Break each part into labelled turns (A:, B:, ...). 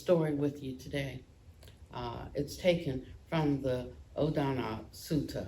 A: story with you today. It's taken from the Odana Sutta.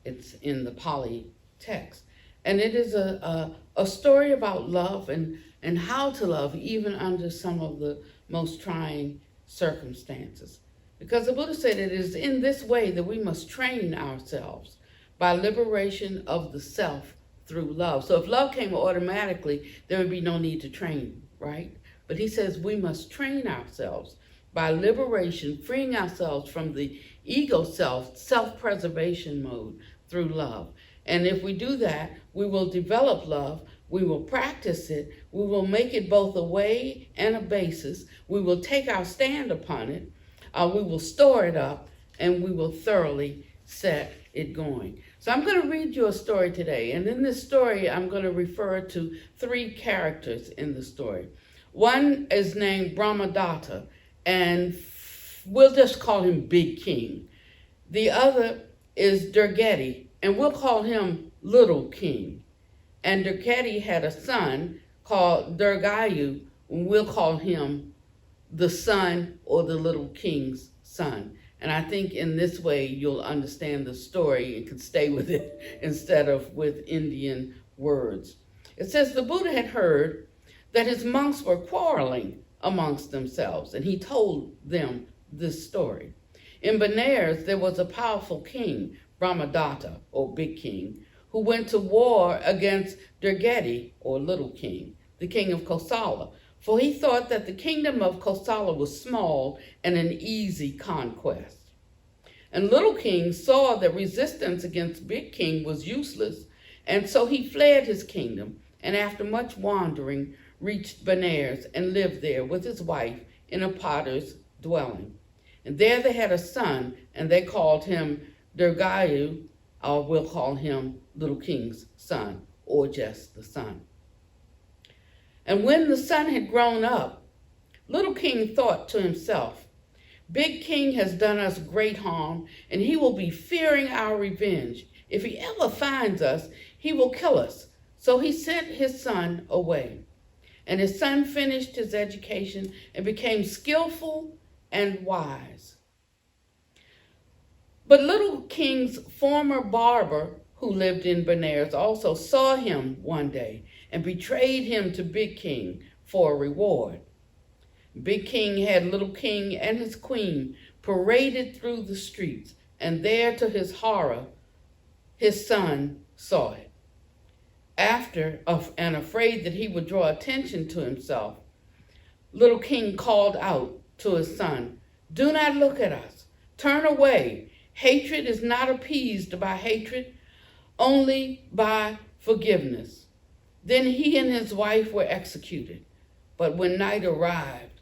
A: It's in the Pali text. And it is a story about love and how to love even under some of the most trying circumstances. Because the Buddha said it is in this way that we must train ourselves by liberation of the self through love. So if love came automatically, there would be no need to train, right? But he says we must train ourselves by liberation, freeing ourselves from the ego self-preservation mode through love. And if we do that, we will develop love, we will practice it, we will make it both a way and a basis, we will take our stand upon it, we will store it up, and we will thoroughly set it going. So I'm going to read you a story today, and in this story I'm going to refer to 3 characters in the story. One is named Brahmadatta, and we'll just call him Big King. The other is Durgeti, and we'll call him Little King. And Durgeti had a son called Durgayu, and we'll call him the son or the little king's son. And I think in this way you'll understand the story and can stay with it instead of with Indian words. It says the Buddha had heard that his monks were quarreling amongst themselves, and he told them this story. In Benares, there was a powerful king, Brahmadatta, or Big King, who went to war against Durgeti, or Little King, the king of Kosala, for he thought that the kingdom of Kosala was small and an easy conquest. And Little King saw that resistance against Big King was useless, and so he fled his kingdom, and after much wandering, reached Benares and lived there with his wife in a potter's dwelling. And there they had a son, and they called him Durgayu, or we'll call him Little King's son, or just the son. And when the son had grown up, Little King thought to himself, Big King has done us great harm, and he will be fearing our revenge. If he ever finds us, he will kill us. So he sent his son away. And his son finished his education and became skillful and wise. But Little King's former barber, who lived in Benares, also saw him one day and betrayed him to Big King for a reward. Big King had Little King and his queen paraded through the streets, and there, to his horror, his son saw it. And afraid that he would draw attention to himself, Little King called out to his son, "Do not look at us. Turn away. Hatred is not appeased by hatred, only by forgiveness." Then he and his wife were executed. But when night arrived,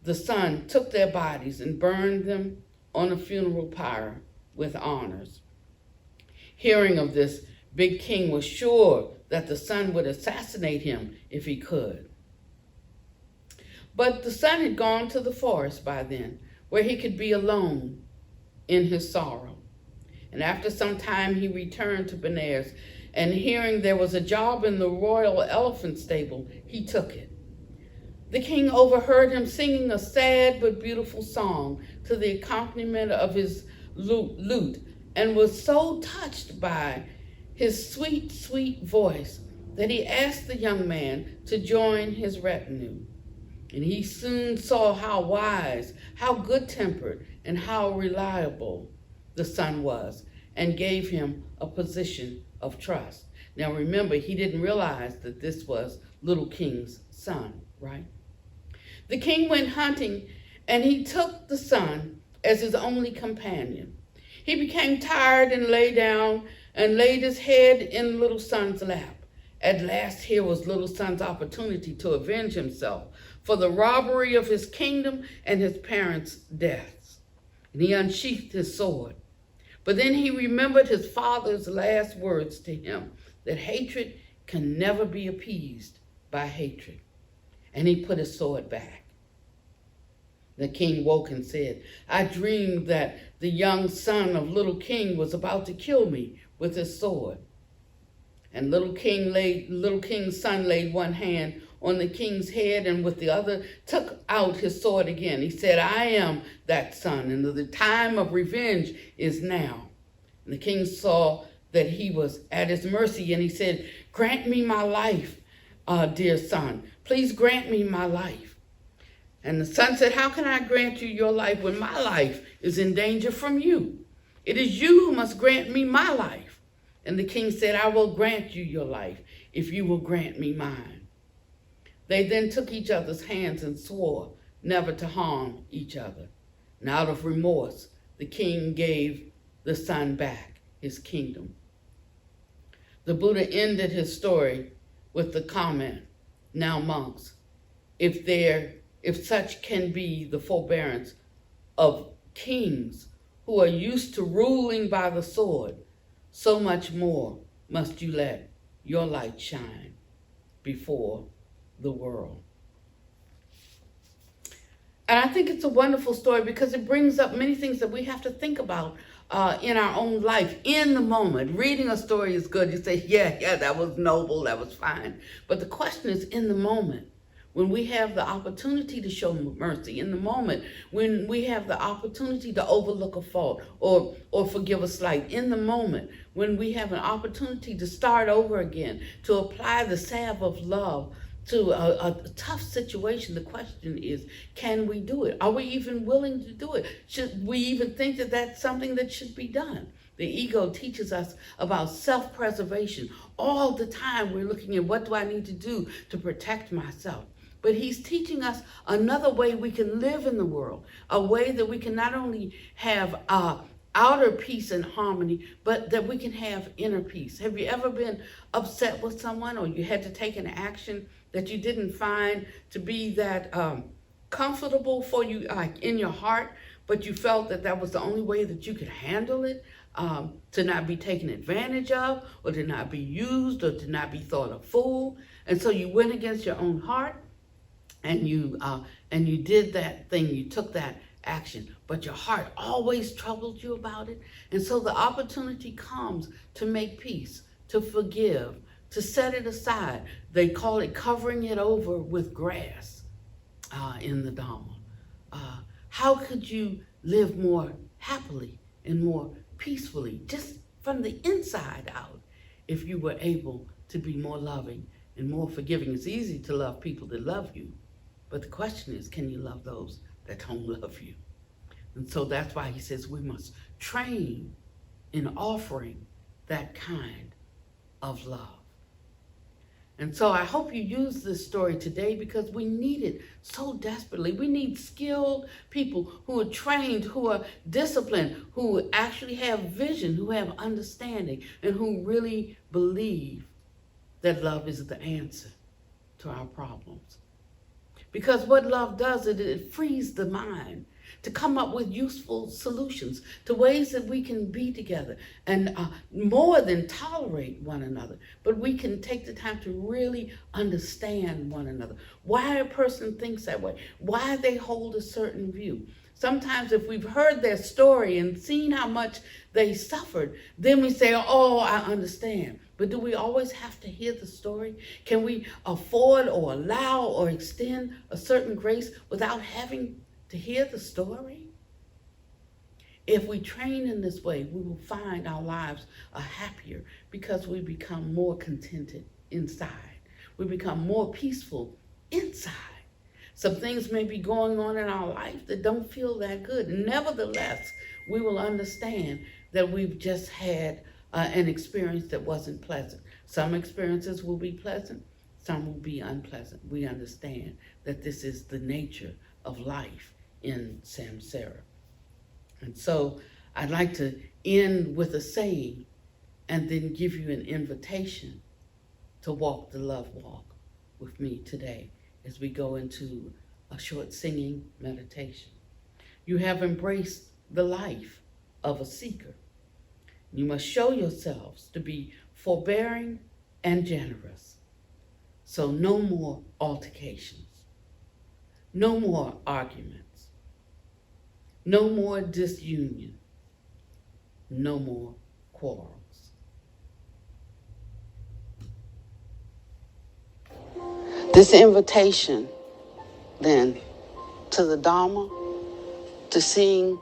A: the son took their bodies and burned them on a funeral pyre with honors. Hearing of this, Big King was sure that the son would assassinate him if he could. But the son had gone to the forest by then, where he could be alone in his sorrow. And after some time he returned to Benares, and hearing there was a job in the royal elephant stable, he took it. The king overheard him singing a sad but beautiful song to the accompaniment of his lute, and was so touched by his sweet, sweet voice that he asked the young man to join his retinue. And he soon saw how wise, how good-tempered, and how reliable the son was, and gave him a position of trust. Now remember, he didn't realize that this was Little King's son, right? The king went hunting, and he took the son as his only companion. He became tired and lay down and laid his head in Little Son's lap. At last here was Little Son's opportunity to avenge himself for the robbery of his kingdom and his parents' deaths. And he unsheathed his sword. But then he remembered his father's last words to him, that hatred can never be appeased by hatred. And he put his sword back. The king woke and said, "I dreamed that the young son of Little King was about to kill me with his sword." And Little King's son laid one hand on the king's head, and with the other took out his sword again. He said, I am that son, and the time of revenge is now. And the king saw that he was at his mercy, and he said, grant me my life, dear son. Please grant me my life. And the son said, how can I grant you your life when my life is in danger from you? It is you who must grant me my life. And the king said, I will grant you your life if you will grant me mine. They then took each other's hands and swore never to harm each other. And out of remorse, the king gave the son back his kingdom. The Buddha ended his story with the comment, now monks, if such can be the forbearance of kings who are used to ruling by the sword, so much more must you let your light shine before the world. And I think it's a wonderful story because it brings up many things that we have to think about in our own life, in the moment. Reading a story is good. You say, yeah, that was noble, that was fine. But the question is in the moment, when we have the opportunity to show mercy, in the moment, when we have the opportunity to overlook a fault or forgive a slight, in the moment, when we have an opportunity to start over again, to apply the salve of love to a tough situation, the question is, can we do it? Are we even willing to do it? Should we even think that that's something that should be done? The ego teaches us about self-preservation. All the time we're looking at what do I need to do to protect myself? But he's teaching us another way we can live in the world, a way that we can not only have outer peace and harmony, but that we can have inner peace. Have you ever been upset with someone, or you had to take an action that you didn't find to be that comfortable for you, like in your heart, but you felt that that was the only way that you could handle it, to not be taken advantage of, or to not be used, or to not be thought a fool, and so you went against your own heart, and you did that thing, you took that action, but your heart always troubled you about it. And so the opportunity comes to make peace, to forgive, to set it aside. They call it covering it over with grass in the Dhamma. How could you live more happily and more peacefully, just from the inside out, if you were able to be more loving and more forgiving? It's easy to love people that love you, but the question is, can you love those that don't love you? And so that's why he says we must train in offering that kind of love. And so I hope you use this story today because we need it so desperately. We need skilled people who are trained, who are disciplined, who actually have vision, who have understanding, and who really believe that love is the answer to our problems. Because what love does, it frees the mind to come up with useful solutions, to ways that we can be together and more than tolerate one another, but we can take the time to really understand one another, why a person thinks that way, why they hold a certain view. Sometimes if we've heard their story and seen how much they suffered, then we say, oh, I understand. But do we always have to hear the story? Can we afford or allow or extend a certain grace without having to hear the story? If we train in this way, we will find our lives are happier because we become more contented inside. We become more peaceful inside. Some things may be going on in our life that don't feel that good. Nevertheless, we will understand that we've just had an experience that wasn't pleasant. Some experiences will be pleasant, some will be unpleasant. We understand that this is the nature of life in samsara. And so I'd like to end with a saying and then give you an invitation to walk the love walk with me today as we go into a short singing meditation. You have embraced the life of a seeker. You must show yourselves to be forbearing and generous. So no more altercations, no more arguments, no more disunion, no more quarrels. This invitation, then, to the Dhamma, to seeing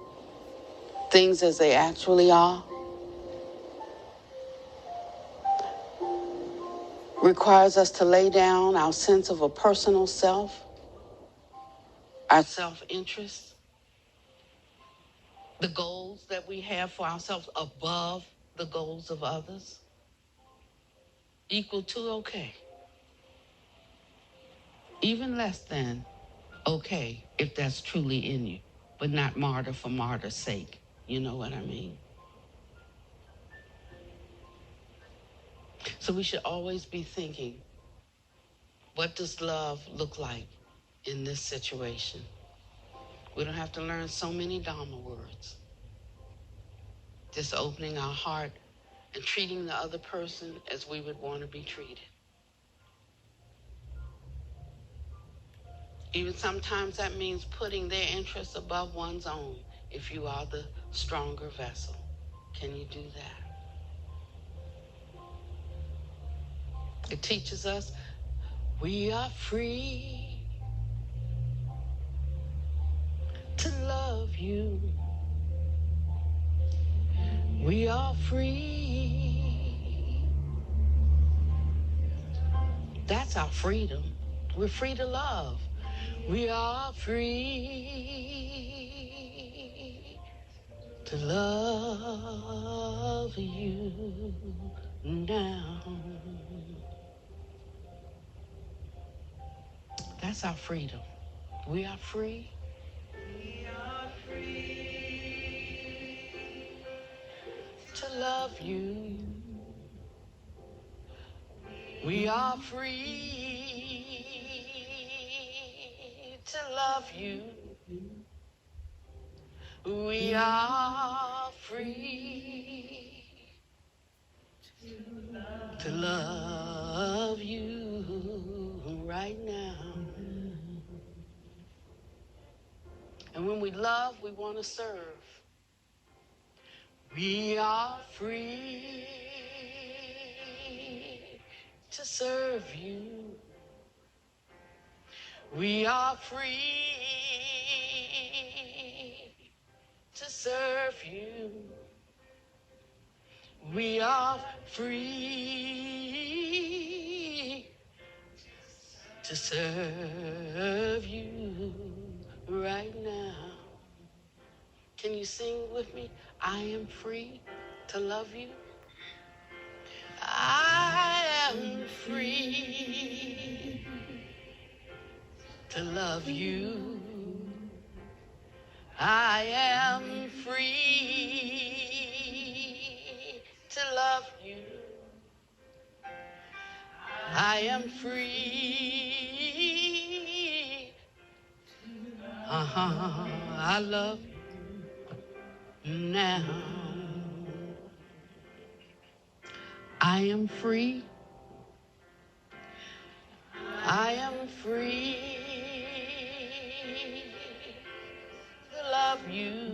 A: things as they actually are, requires us to lay down our sense of a personal self, our self-interest, the goals that we have for ourselves above the goals of others, equal to okay, even less than okay, if that's truly in you, but not martyr for martyr's sake. You know what I mean? So we should always be thinking, what does love look like in this situation? We don't have to learn so many Dhamma words. Just opening our heart and treating the other person as we would want to be treated. Even sometimes that means putting their interests above one's own if you are the stronger vessel. Can you do that? It teaches us we are free to love you. We are free. That's our freedom. We're free to love. We are free to love you now. That's our freedom. We are free. We are free to love you. We are free to love you. We are free to love you right now. And when we love, we want to serve. We are free to serve you. We are free to serve you. We are free to serve you right now. Can you sing with me? I am free to love you. I am free to love you. I am free to love you. I am free. I love you now. I am free. I am free to love you.